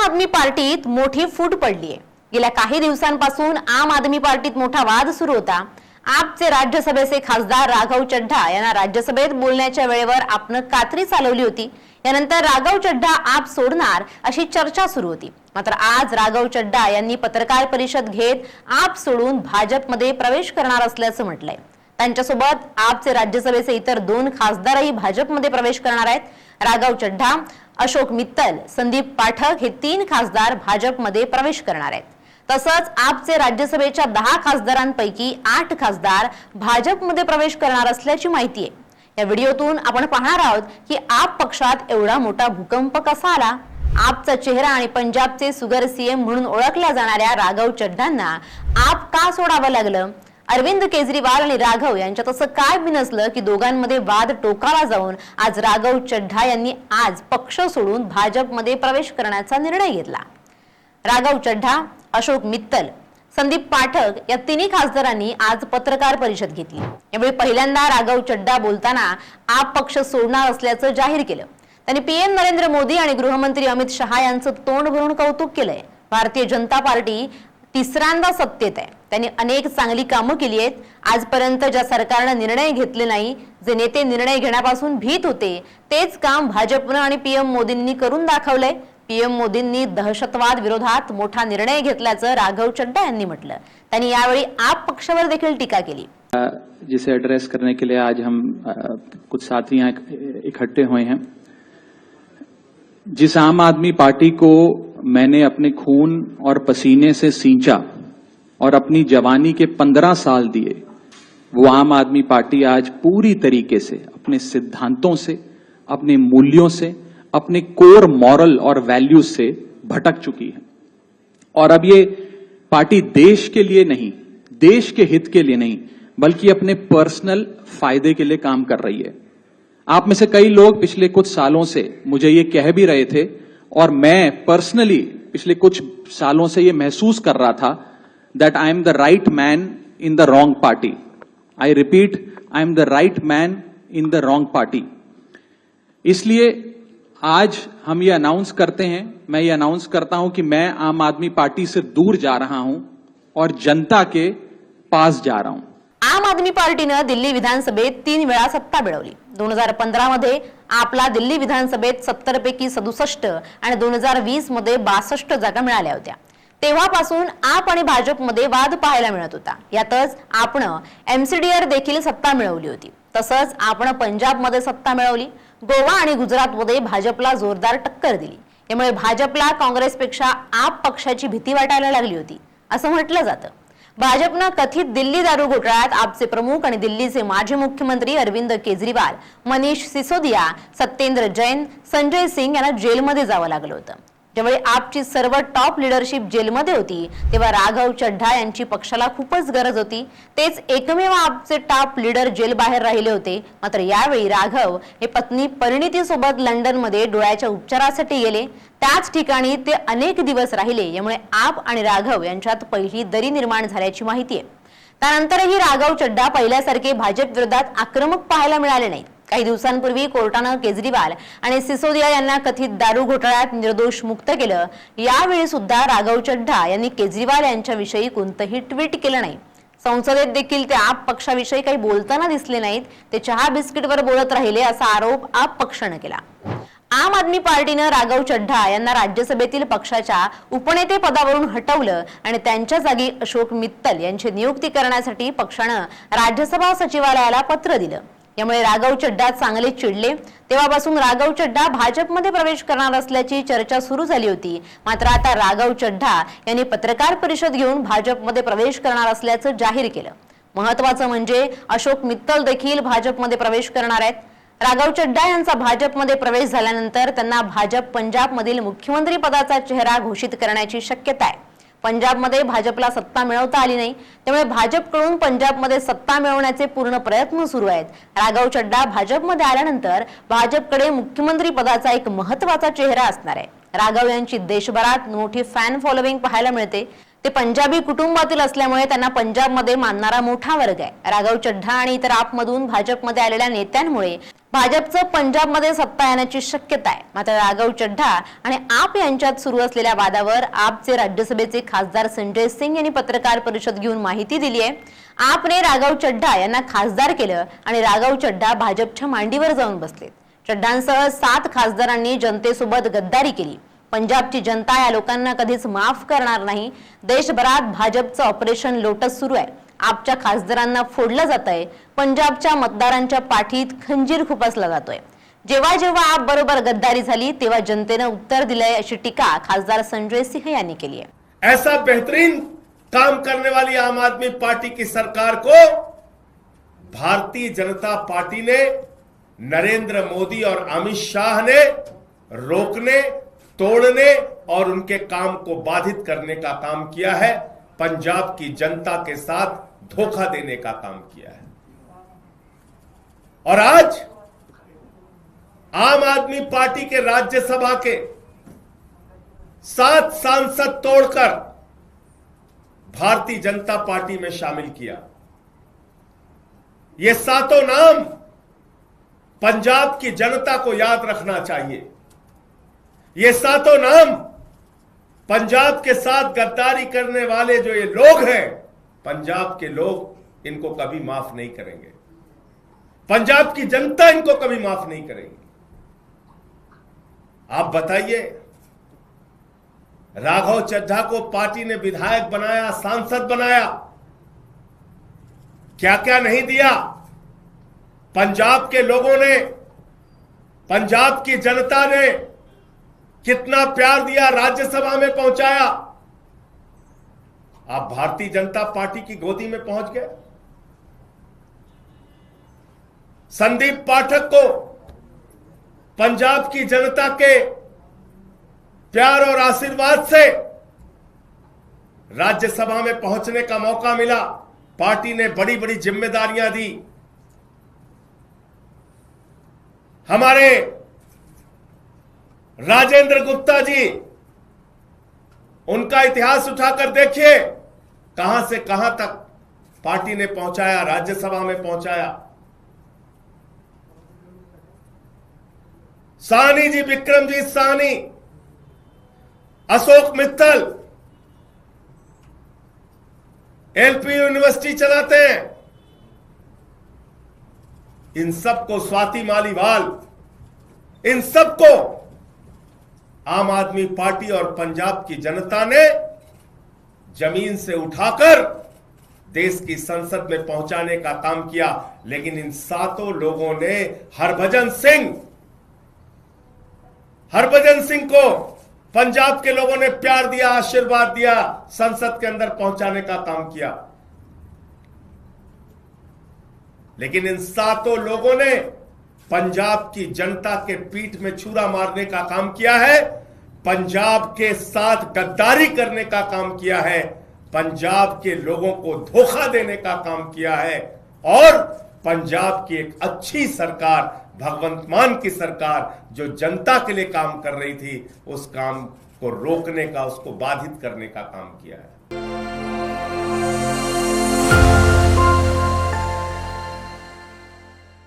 आदमी पार्टीत मोठी फूट पडली आहे। गेल्या काही दिवसांपासून आम आदमी पार्टीत मोठा वाद सुरू होता। आपचे राज्यसभेचे खासदार राघव चड्ढा यांना राज्यसभेत बोलण्याच्या वेळेवर आपनं कात्री चालवली होती। यानंतर राघव चड्ढा आप सोडणार अशी चर्चा सुरू होती। मात्र आज राघव चड्ढा यांनी पत्रकार परिषद घेत आप सोडून भाजपमध्ये प्रवेश करणार असल्याचं म्हटलंय। त्यांच्यासोबत आपचे राज्यसभेचे इतर 2 खासदारही भाजपमध्ये प्रवेश करणार आहेत। राघव चड्ढा, अशोक मित्तल, संदीप पाठक हे 3 खासदार भाजपमध्ये प्रवेश करणार आहेत। तसंच आपचे राज्यसभेच्या 10 खासदारांपैकी 8 खासदार भाजपमध्ये प्रवेश करणार असल्याची माहिती आहे। या व्हिडिओतून आपण पाहणार आहोत की आप पक्षात एवढा मोठा भूकंप कसा आला। आपचा चेहरा आणि पंजाबचे सुगर सीएम म्हणून ओळखल्या जाणाऱ्या राघव चड्ढांना आप का सोडावं लागलं? अरविंद केजरीवाल आणि राघव यांच्यात असं काय बिनसलं की दोघांमध्ये वाद टोकाला जाऊन आज राघव चड्ढा यांनी आज पक्ष सोडून भाजपमध्ये प्रवेश करण्याचा निर्णय घेतला। राघव चड्ढा, अशोक मित्तल, संदीप पाठक या 3 खासदारांनी आज पत्रकार परिषद घेतली। यावेळी पहिल्यांदा राघव चड्ढा बोलताना आप पक्ष सोडणार असल्याचं जाहीर केलं। त्यांनी पीएम नरेंद्र मोदी आणि गृहमंत्री अमित शहा यांचं तोंड भरून कौतुक केलंय। भारतीय जनता पार्टी तिसऱ्यांदा सत्तेत आहे। त्यांनी अनेक चांगली कामं केली आहेत। आजपर्यंत ज्या सरकारनं निर्णय घेतले नाही, जे नेते निर्णय घेण्यापासून भीत होते, तेच काम भाजपनं आणि पीएम मोदींनी करून दाखवलंय। पीएम मोदींनी दहशतवाद विरोधात मोठा निर्णय घेतल्याचं राघव चड्ढा यांनी म्हटलं। त्यांनी यावेळी आप पक्षावर देखील टीका केली। जिसे एड्रेस करने के लिए आज हम कुछ साथी यहाँ इकट्ठे हुए हैं। जिस आम आदमी पार्टी को मैंने अपने खून और पसीने से सींचा और अपनी जवानी के 15 साल दिए, वो आम आदमी पार्टी आज पूरी तरीके से अपने सिद्धांतों से, अपने मूल्यों से, अपने कोर मॉरल और वैल्यूज से भटक चुकी है। और अब ये पार्टी देश के लिए नहीं, देश के हित के लिए नहीं, बल्कि अपने पर्सनल फायदे के लिए काम कर रही है। आप में से कई लोग पिछले कुछ सालों से मुझे ये कह भी रहे थे और मैं पर्सनली पिछले कुछ सालों से ये महसूस कर रहा था that I am the right man in the wrong party. I repeat, I am the right man in the wrong party. इसलिए आज हम ये अनाउंस करते हैं, मैं ये अनाउंस करता हूं कि मैं आम आदमी पार्टी से दूर जा रहा हूं और जनता के पास जा रहा हूं। आम आदमी पार्टीनं दिल्ली विधानसभेत 3 वेळा सत्ता मिळवली। 2015 मध्ये आपला दिल्ली विधानसभेत 70 पैकी 67 आणि 2020 मध्ये 62 जागा मिळाल्या होत्या। तेव्हापासून आप आणि भाजपमध्ये वाद पाहायला मिळत होता। यातच आपण एमसीडीआर देखील सत्ता मिळवली होती। तसंच आपण पंजाबमध्ये सत्ता मिळवली। गोवा आणि गुजरातमध्ये भाजपला जोरदार टक्कर दिली। यामुळे भाजपला काँग्रेसपेक्षा आप पक्षाची भीती वाटायला लागली होती असं म्हटलं जातं। भाजपनं कथित दिल्ली दारू घोटाळ्यात आपचे प्रमुख आणि दिल्लीचे माजी मुख्यमंत्री अरविंद केजरीवाल, मनीष सिसोदिया, सत्येंद्र जैन, संजय सिंग यांना जेलमध्ये जावं लागलं होतं। ज्यावेळी आपची सर्व टॉप लीडरशिप जेलमध्ये होती, तेव्हा राघव चड्ढा यांची पक्षाला खूपच गरज होती। तेच एकमेव आपचे टॉप लीडर जेल बाहेर राहिले होते। मात्र यावेळी राघव हे पत्नी परिणिती सोबत लंडनमध्ये डोळ्याच्या उपचारासाठी गेले। त्याच ठिकाणी ते अनेक दिवस राहिले। यामुळे आप आणि राघव यांच्यात पहिली दरी निर्माण झाल्याची माहिती आहे। त्यानंतरही राघव चड्ढा पहिल्यासारखे भाजप विरोधात आक्रमक पाहायला मिळाले नाहीत। काही दिवसांपूर्वी कोर्टानं केजरीवाल आणि सिसोदिया यांना कथित दारू घोटाळ्यात निर्दोष मुक्त केलं। यावेळी सुद्धा राघव चड्ढा यांनी केजरीवाल यांच्याविषयी कोणतंही ट्विट केलं नाही। संसदेत देखील ते आप पक्षाविषयी काही बोलताना दिसले नाहीत। ते चहा बिस्किटवर बोलत राहिले असा आरोप आप पक्षानं केला। आम आदमी पार्टीनं राघव चड्ढा यांना राज्यसभेतील पक्षाच्या उपनेते पदावरून हटवलं आणि त्यांच्या जागी अशोक मित्तल यांची नियुक्ती करण्यासाठी पक्षानं राज्यसभा सचिवालयाला पत्र दिलं। यामुळे राघव चड्ढा चांगले चिडले। तेव्हापासून राघव चड्ढा भाजपमध्ये प्रवेश करणार असल्याची चर्चा सुरू झाली होती। मात्र आता राघव चड्ढा यांनी पत्रकार परिषद घेऊन भाजपमध्ये प्रवेश करणार असल्याचं जाहीर केलं। महत्त्वाचं म्हणजे अशोक मित्तल देखील भाजपमध्ये प्रवेश करणार आहेत। राघव चड्ढा यांचा भाजपमध्ये प्रवेश झाल्यानंतर त्यांना भाजप पंजाबमधील मुख्यमंत्री पदाचा चेहरा घोषित करण्याची शक्यता आहे। पंजाबमध्ये भाजपला सत्ता मिळवता आली नाही, त्यामुळे भाजपकडून पंजाबमध्ये सत्ता मिळवण्याचे पूर्ण प्रयत्न सुरू आहेत। राघव चड्ढा भाजपमध्ये आल्यानंतर भाजपकडे मुख्यमंत्री पदाचा एक महत्त्वाचा चेहरा असणार आहे। राघव यांची देशभरात मोठी फॅन फॉलोविंग पाहायला मिळते। ते पंजाबी कुटुंबातील असल्यामुळे त्यांना पंजाबमध्ये मानणारा मोठा वर्ग आहे। राघव चड्ढा आणि इतर आपमधून भाजपमध्ये आलेल्या नेत्यांमुळे भाजपचं पंजाबमध्ये सत्ता येण्याची शक्यता आहे. मात्र राघव चड्ढा आणि आप यांच्यात सुरू असलेल्या वादावर आपचे राज्यसभेचे खासदार संजय सिंग यांनी पत्रकार परिषद घेऊन माहिती दिली आहे. आपने राघव चड्ढा यांना खासदार केलं आणि राघव चड्ढा भाजपच्या मांडीवर जाऊन बसलेत. चड्ढांसह 7 खासदारांनी जनतेसोबत गद्दारी केली. पंजाबची जनता या लोकांना कधीच माफ करणार नाही. देशभरात भाजपचं ऑपरेशन लोटस सुरू आहे. आपच्या खासदारांना फोडलं जात आहे. पंजाबच्या मतदारांच्या पाठीत खंजीर खुपसला जातोय. जेव्हा जेव्हा आप बरोबर गद्दारी झाली तेव्हा जनतेनं उत्तर दिलंय, अशी टीका खासदार संजय सिंह यांनी केली आहे. ऐसा बेहतरीन काम करने वाली आम आदमी पार्टी की सरकार को भारतीय जनता पार्टी ने, नरेंद्र मोदी और अमित शाह ने रोकने, तोड़ने और उनके काम को बाधित करने का काम किया है. पंजाब की जनता के साथ धोखा देने का काम किया है. और आज आम आदमी पार्टी के राज्यसभा के 7 सांसद तोड़कर भारतीय जनता पार्टी में शामिल किया. ये 7 नाम पंजाब की जनता को याद रखना चाहिए. ये 7 नाम पंजाब के साथ गद्दारी करने वाले जो ये लोग हैं, पंजाब के लोग इनको कभी माफ नहीं करेंगे. पंजाब की जनता इनको कभी माफ नहीं करेगी. आप बताइए, राघव चड्ढा को पार्टी ने विधायक बनाया, सांसद बनाया, क्या क्या नहीं दिया. पंजाब के लोगों ने, पंजाब की जनता ने कितना प्यार दिया, राज्यसभा में पहुंचाया. आप भारतीय जनता पार्टी की गोदी में पहुंच गए. संदीप पाठक को पंजाब की जनता के प्यार और आशीर्वाद से राज्यसभा में पहुंचने का मौका मिला. पार्टी ने बड़ी बड़ी जिम्मेदारियां दी. हमारे राजेंद्र गुप्ता जी, उनका इतिहास उठाकर देखिए, कहां से कहां तक पार्टी ने पहुंचाया, राज्यसभा में पहुंचाया. साहनी जी, विक्रमजीत साहनी, अशोक मित्तल एलपी यूनिवर्सिटी चलाते हैं. इन सबको, स्वाति मालीवाल, इन सबको आम आदमी पार्टी और पंजाब की जनता ने जमीन से उठाकर देश की संसद में पहुंचाने का काम किया. लेकिन इन 7 लोगों ने हरभजन सिंह को पंजाब के लोगों ने प्यार दिया, आशीर्वाद दिया, संसद के अंदर पहुंचाने का काम किया. लेकिन इन 7 लोगों ने पंजाब की जनता के पीठ में छुरा मारने का काम किया है. पंजाब के साथ गद्दारी करने का काम किया है. पंजाब के लोगों को धोखा देने का काम किया है. और पंजाब की एक अच्छी सरकार, भगवंत मान की सरकार, जो जनता के लिए काम कर रही थी, उस काम को रोकने का, उसको बाधित करने का काम किया है.